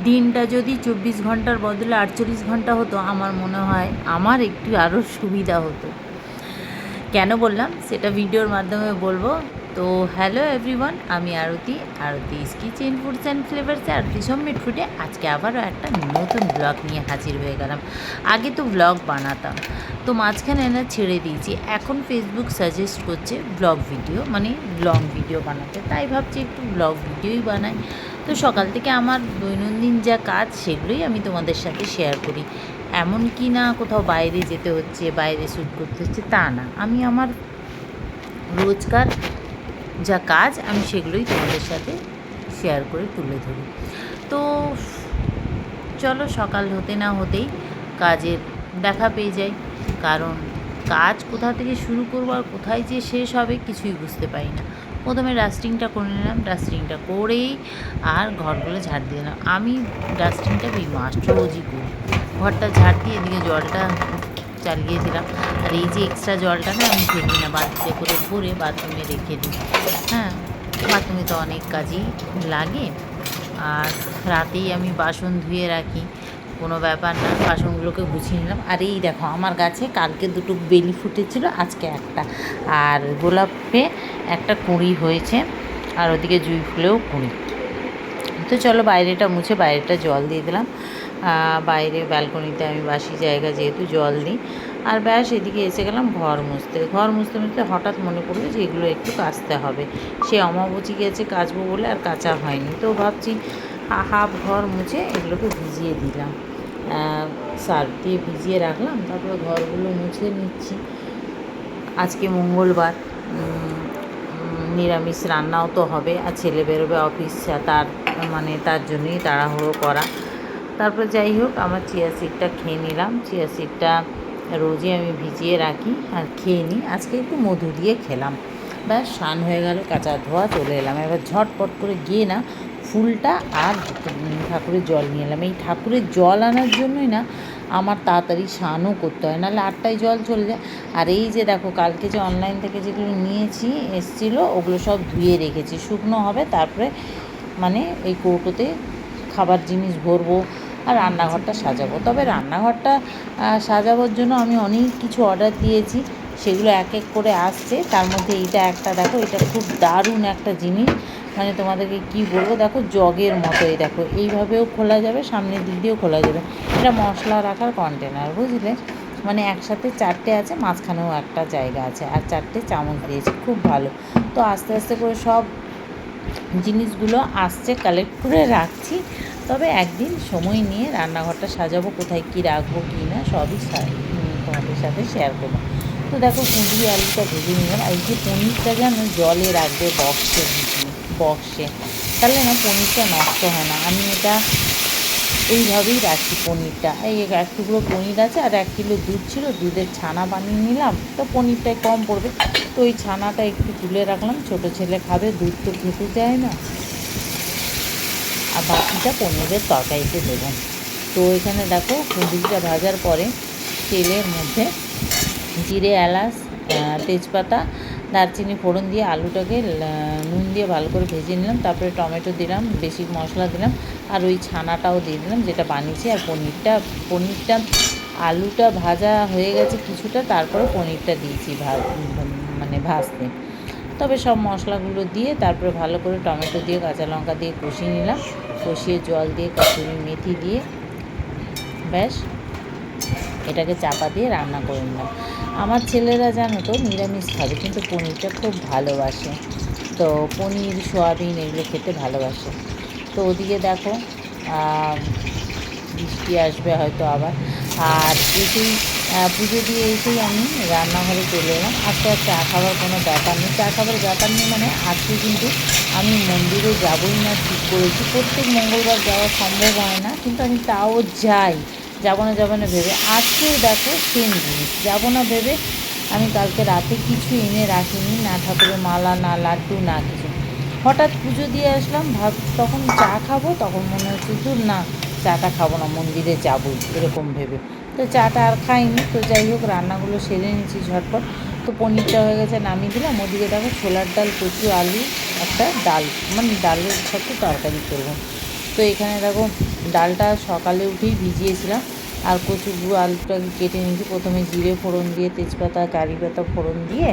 দিনটা যদি 24 ঘন্টার বদলে 48 ঘন্টা হতো, আমার মনে হয় আমার একটু আরও সুবিধা হতো। কেন বললাম সেটা ভিডিওর মাধ্যমে বলবো। তো হ্যালো এভরিওয়ান, আমি আরতিস কিচেন ফুডস অ্যান্ড ফ্লেভার্সে আরতিস হোমমেড ফুডে আজকে আবারও একটা নতুন ব্লগ নিয়ে হাজির হয়ে গেলাম। আগে তো ব্লগ বানাতাম, তো মাঝখানে না ছেড়ে দিয়েছি। এখন ফেসবুক সাজেস্ট করছে ব্লগ ভিডিও, মানে লং ভিডিও বানাতে, তাই ভাবছি একটু ব্লগ ভিডিওই বানাই। তো সকাল থেকে আমার দৈনন্দিন যা কাজ সেগুলোই আমি তোমাদের সাথে শেয়ার করি। এমন কি না কোথাও বাইরে যেতে হচ্ছে, বাইরে শ্যুট করতে হচ্ছে, তা না। আমি আমার রোজকার যা কাজ আমি সেগুলোই তোমাদের সাথে শেয়ার করে তুলে ধরি। তো চলো, সকাল হতে না হতেই কাজের দেখা পেয়ে যাই, কারণ কাজ কোথা থেকে শুরু করবো আর কোথায় যে শেষ হবে কিছুই বুঝতে পারি না। প্রথমে ডাস্টিংটা করে নিলাম, ডাস্টিংটা করেই আর ঘরগুলো ঝাড় দিয়ে দিলাম। আমি ডাস্টিংটা মাস্ট রোজই করি। ঘরটা ঝাড় দিয়ে এদিকে জলটা চালিয়ে দিলাম। আর এই যে এক্সট্রা জলটা না আমি ফেলি না, বালতিতে করে ভরে বাথরুমে রেখে দিই। হ্যাঁ, বাথরুমে তো অনেক কাজই লাগে। আর রাতেই আমি বাসন ধুয়ে রাখি, কোনো ব্যাপার না। বাসনগুলোকে গুছিয়ে নিলাম। আর এই দেখো, আমার গাছে কালকে 2টো বেলি ফুটেছিল, আজকে একটা। আর গোলাপে একটা কুঁড়ি হয়েছে, আর ওদিকে জুঁই ফুলেও কুঁড়ি। তো চলো বাইরেটা মুছে বাইরেটা জল দিয়ে দিলাম। বাইরে ব্যালকনিতে আমি বাসি জায়গা যেহেতু জল দিই। আর ব্যাস এদিকে এসে গেলাম ঘর মুছতে মুছতে হঠাৎ মনে পড়লো যে এগুলো একটু কাচতে হবে। সে অমাবচি গেছে কাচবো বলে আর কাচা হয়নি। তো ভাবছি হাফ ঘর মুছে এগুলোকে ভিজিয়ে দিলাম, সার্ফ দিয়ে ভিজিয়ে রাখলাম, তারপরে ঘরগুলো মুছে নিচ্ছি। আজকে মঙ্গলবার, নিরামিষ রান্নাও তো হবে, আর ছেলে বেরোবে অফিস, তার জন্যই তাড়াহুড়ো করা। তারপর যাই হোক, আমার চিয়া সিডটা খেয়ে নিলাম। চিয়া সিডটা রোজই আমি ভিজিয়ে রাখি আর খেয়ে নিই। আজকে একটু মধু দিয়ে খেলাম, ব্যাস স্নান হয়ে গেল, কাঁচা ধোয়া চলে এলাম। এবার ঝটপট করে গিয়ে না ফুলটা আর ঠাকুরের জল নিয়ে এলাম। এই ঠাকুরের জল আনার জন্যই না আমার তাড়াতাড়ি স্নানও করতে হয়, নাহলে 8টায় জল চলে যায়। আর এই যে দেখো, কালকে যে অনলাইন থেকে যেগুলো নিয়েছি এসছিলো, ওগুলো সব ধুয়ে রেখেছি, শুকনো হবে। তারপরে মানে এই কৌটোতে খাবার জিনিস ভরবো আর রান্নাঘরটা সাজাবো। তবে রান্নাঘরটা সাজাবার জন্য আমি অনেক কিছু অর্ডার দিয়েছি, সেগুলো এক এক করে আসছে। তার মধ্যে এইটা একটা, দেখো এটা খুব দারুণ একটা জিনিস, মানে তোমাদেরকে কি বলবো, দেখো জগের মতো। এই দেখো, এইভাবেও খোলা যাবে, সামনের দিক দিয়েও খোলা যাবে। এটা মশলা রাখার কন্টেনার, বুঝলে, মানে একসাথে 4টে আছে, মাঝখানেও একটা জায়গা আছে, আর 4টে চামচ দিয়েছে, খুব ভালো। তো আস্তে আস্তে করে সব জিনিসগুলো আসছে, কালেক্ট করে রাখছি। তবে একদিন সময় নিয়ে রান্নাঘরটা সাজাবো, কোথায় কী রাখবো কী না সবই তোমাদের সাথে শেয়ার করবো। তো দেখো, কুঁদরি আলুটা ভেজে নিলাম। আর এই যে পনিরটা যেন জলে রাখবে বক্সে, তাহলে না পনিরটা নষ্ট হয় না। আমি এটা এইভাবেই রাখি পনিরটা। এই 1 টুকরো পনির আছে, আর 1 কিলো দুধ ছিল, দুধের ছানা বানিয়ে নিলাম। তো পনিরটাই কম পড়বে, তো ওই ছানাটা একটু তুলে রাখলাম, ছোটো ছেলে খাবে, দুধ তো খেতে চায় না। আর বাকিটা পনিরের তরকারিতে দেবো। তো এখানে দেখো, কুঁদরিটা ভাজার পরে তেলের মধ্যে জিরে, এলাচ, তেজপাতা, দারচিনি ফোড়ন দিয়ে আলুটাকে নুন দিয়ে ভালো করে ভেজে নিলাম। তারপরে টমেটো দিলাম, বেশি মশলা দিলাম, আর ওই ছানাটাও দিয়ে দিলাম যেটা বানিয়েছি। আর পনিরটা আলুটা ভাজা হয়ে গেছে কিছুটা, তারপরে পনিরটা দিয়েছি মানে ভাজতে। তবে সব মশলাগুলো দিয়ে তারপরে ভালো করে টমেটো দিয়ে কাঁচা লঙ্কা দিয়ে কষিয়ে নিলাম। কষিয়ে জল দিয়ে কসুরি মেথি দিয়ে ব্যাস এটাকে চাপা দিয়ে রান্না করে নিলাম। আমার ছেলেরা জানো তো নিরামিষ খাবে, কিন্তু পনিরটা খুব ভালোবাসে। তো পনির, সোয়াবিন এগুলো খেতে ভালোবাসে। তো ওদিকে দেখো, বৃষ্টি আসবে হয়তো আবার। আর এসেই পুজো দিয়ে এসেই আমি রান্নাঘরে চলে এলাম। আজকে আর চা খাবার কোনো ব্যাপার নেই, চা খাবার ব্যাপার নেই মানে আজকে কিন্তু আমি মন্দিরে যাবই না ঠিক করেছি। প্রত্যেক মঙ্গলবার যাওয়া সম্ভব হয় না, কিন্তু আমি তাও যাই, যাবো না ভেবে। আজকেও দেখো সেম জিনিস, যাবো না ভেবে আমি কালকে রাতে কিছু এনে রাখিনি, না ঠাকুরের মালা, না লাড্ডু, না কিছু। হঠাৎ পুজো দিয়ে আসলাম, তখন চা খাবো, তখন মনে হচ্ছে না, চাটা খাবো না, মন্দিরে যাবোই, এরকম ভেবে তো চাটা আর খাইনি। তো যাই হোক, রান্নাগুলো সেরে নিচ্ছি ঝটপট। তো পনিরটা হয়ে গেছে, নামিয়ে দিলাম। ওদিকে দেখো ছোলার ডাল, কচু, আলু, একটা ডাল, মানে ডালের সাথে তরকারি করবো। তো এখানে দেখো ডালটা সকালে উঠেই ভিজিয়েছিলাম, আর কচুগুলো আলুটাকে কেটে নিয়েছি। প্রথমে জিরে ফোড়ন দিয়ে, তেজপাতা কারি পাতা ফোড়ন দিয়ে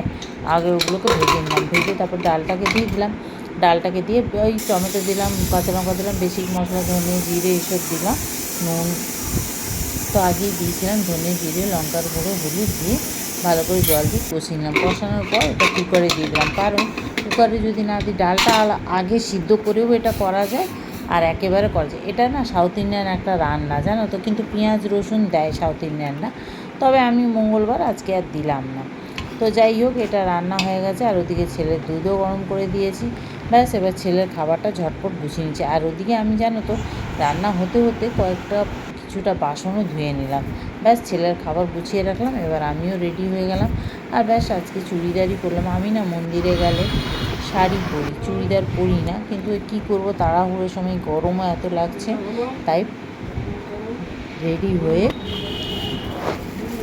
আগে ওগুলোকে ভেজে নিলাম, ভেজে তারপর ডালটাকে দিয়ে দিলাম। ডালটাকে দিয়ে ওই টমেটো দিলাম, কাঁচা লঙ্কা দিলাম, বেশি মশলা, ধনে জিরে এইসব দিলাম, নুন তো আগেই দিয়েছিলাম, ধনে জিরে লঙ্কার গুঁড়ো হলুদ দিয়ে ভালো করে জল দিয়ে কষিয়ে নিলাম। কষানোর পর এটা কুকারে দিয়ে দিলাম, কারণ কুকারে যদি না দিই ডালটা আগে সিদ্ধ করেও এটা করা যায় আর একেবারে করা যায়। এটা না সাউথ ইন্ডিয়ান একটা রান্না, জানো তো, কিন্তু পেঁয়াজ রসুন দেয় সাউথ ইন্ডিয়ানরা, তবে আমি মঙ্গলবার আজকে আর দিলাম না। তো যাই হোক, এটা রান্না হয়ে গেছে, আর ওদিকে ছেলের দুধও গরম করে দিয়েছি। ব্যাস এবার ছেলের খাবারটা ঝটপট গুছিয়ে নিচ্ছি। আর ওদিকে আমি জানো তো রান্না হতে হতে কিছুটা বাসনও ধুয়ে নিলাম। ব্যাস ছেলের খাবার গুছিয়ে রাখলাম, এবার আমিও রেডি হয়ে গেলাম। আর ব্যাস আজকে চুড়িদারই করলাম। আমি না মন্দিরে গেলে শাড়ি পরি, চুড়িদার পরি না, কিন্তু কী করবো, তাড়াহুড়োর সময় গরমও এত লাগছে, তাই রেডি হয়ে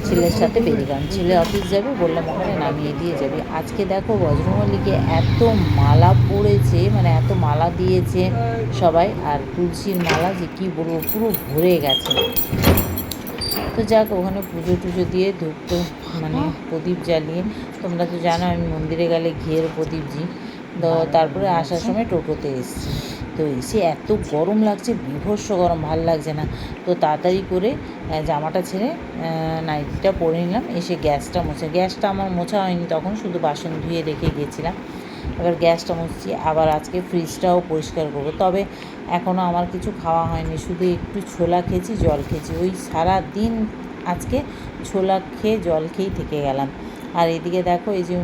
ছেলের সাথে বেরিয়ে গেলাম। ছেলে অফিস যাবে, বললাম ওখানে নামিয়ে দিয়ে যাবে। আজকে দেখো বজরংবলীকে এত মালা পড়েছে, মানে এত মালা দিয়েছে সবাই, আর তুলসীর মালা যে কী বলবো, পুরো ভরে গেছে। তো যাক, ওখানে পুজো টুজো দিয়ে ধূপ মানে প্রদীপ জ্বালিয়ে, তোমরা তো জানো আমি মন্দিরে গেলে ঘিয়ের প্রদীপ দিই। তো তারপরে আসার সময় টোটোতে এসেছি। তো এসে এত গরম লাগছে, বীভৎস গরম, ভাল লাগছে না। তো তাড়াতাড়ি করে জামাটা ছেড়ে নাইটিটা পরে নিলাম। এসে গ্যাসটা আমার মোছা হয়নি তখন, শুধু বাসন ধুয়ে রেখে গেছিলাম। এবার গ্যাসটা মুছছি, আবার আজকে ফ্রিজটাও পরিষ্কার করবো। তবে এখনও আমার কিছু খাওয়া হয়নি, শুধু একটু ছোলা খেয়েছি, জল খেয়েছি। ওই সারা দিন আজকে ছোলা খেয়ে জল খেয়েই থেকে গেলাম। আর এদিকে দেখো, এই যে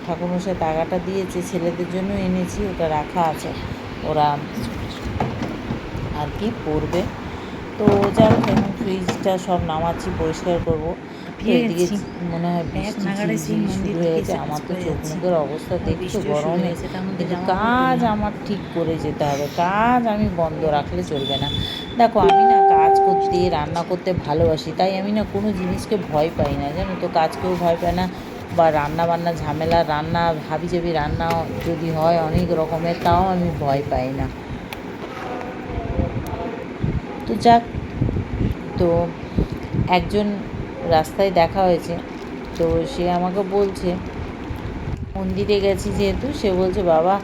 ঠাকুরমশাই তাগাটা দিয়েছে, ছেলেদের জন্য এনেছি, ওটা রাখা আছে, ওরা আর কি পড়বে। তো যাই হোক, এখন ফ্রিজটা সব নামাচ্ছি, পরিষ্কার করবো। তো এদিকে মনে হয় বৃষ্টি শুরু হয়ে গেছে। আমার তো চোখ মুখের অবস্থা দেখছো গরমে, কিন্তু কাজ আমার ঠিক করে যেতে হবে, কাজ আমি বন্ধ রাখলে চলবে না। দেখো আমি না কাজ করতে, রান্না করতে ভালোবাসি, তাই আমি না কোনো জিনিসকে ভয় পাই না, জানো তো, কাজকেও ভয় পাই না, বা রান্না বান্না ঝামেলা, রান্না হাবিজাবি রান্না যদি হয় অনেক রকমের, তাও আমি ভয় পাই না। তো যাক, তো একজন রাস্তায় দেখা হয়েছে, তো সে আমাকে বলছে, মন্দিরে গেছি যেহেতু, সে বলছে বাবা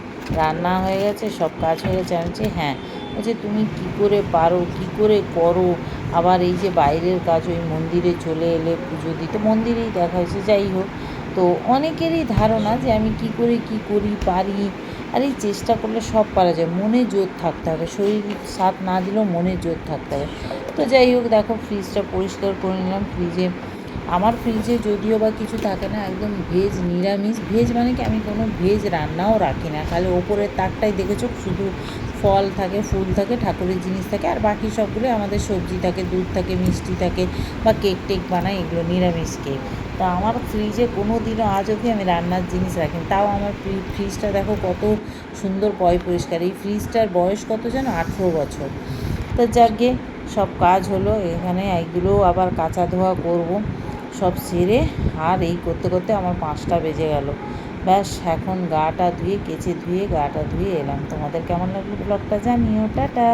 রান্না হয়ে গেছে, সব কাজ হয়ে গেছে। আমি বলছি হ্যাঁ। বলছে তুমি কী করে পারো, কী করে করো, আবার এই যে বাইরের কাজ, ওই মন্দিরে চলে এলে পুজো দিতে, মন্দিরেই দেখা হয়েছে। যাই হোক, তো অনেকেরই ধারণা যে আমি কী করে কী করি, পারি। আর এই চেষ্টা করলে সব পারা যায়, মনে জোর থাকতে হবে, শরীর সাথ না দিলেও মনে জোর থাকতে হবে। তো যাই হোক, দেখো ফ্রিজটা পরিষ্কার করে নিলাম। আমার ফ্রিজে যদিও বা কিছু থাকে না, একদম ভেজ নিরামিষ। ভেজ মানে কি, আমি কোনো ভেজ রান্নাও রাখি না, খালি ওপরের তাকটাই দেখেছো শুধু ফল থাকে, ফুল থাকে, ঠাকুরের জিনিস থাকে, আর বাকি সবগুলো আমাদের সবজি থাকে, দুধ থাকে, মিষ্টি থাকে, বা কেক টেক বানাই, এগুলো নিরামিষ কেক। তা আমার ফ্রিজে কোনো দিনও আজ অবধি আমি রান্নার জিনিস রাখি, তাও আমার ফ্রিজটা দেখো কত সুন্দর পরিষ্কার। এই ফ্রিজটার বয়স কত যেন, 18 বছর। তো যাকে সব কাজ হলো, এখানে এইগুলো আবার কাচা ধোয়া করব, সব সেরে, আর এই করতে করতে আমার 5টা বেজে গেল। ব্যাস এখন গাটা ধুয়ে, কেচে ধুয়ে গাটা ধুয়ে এলাম। তোমাদের কেমন লাগলো ব্লগটা জানিও, টাটা।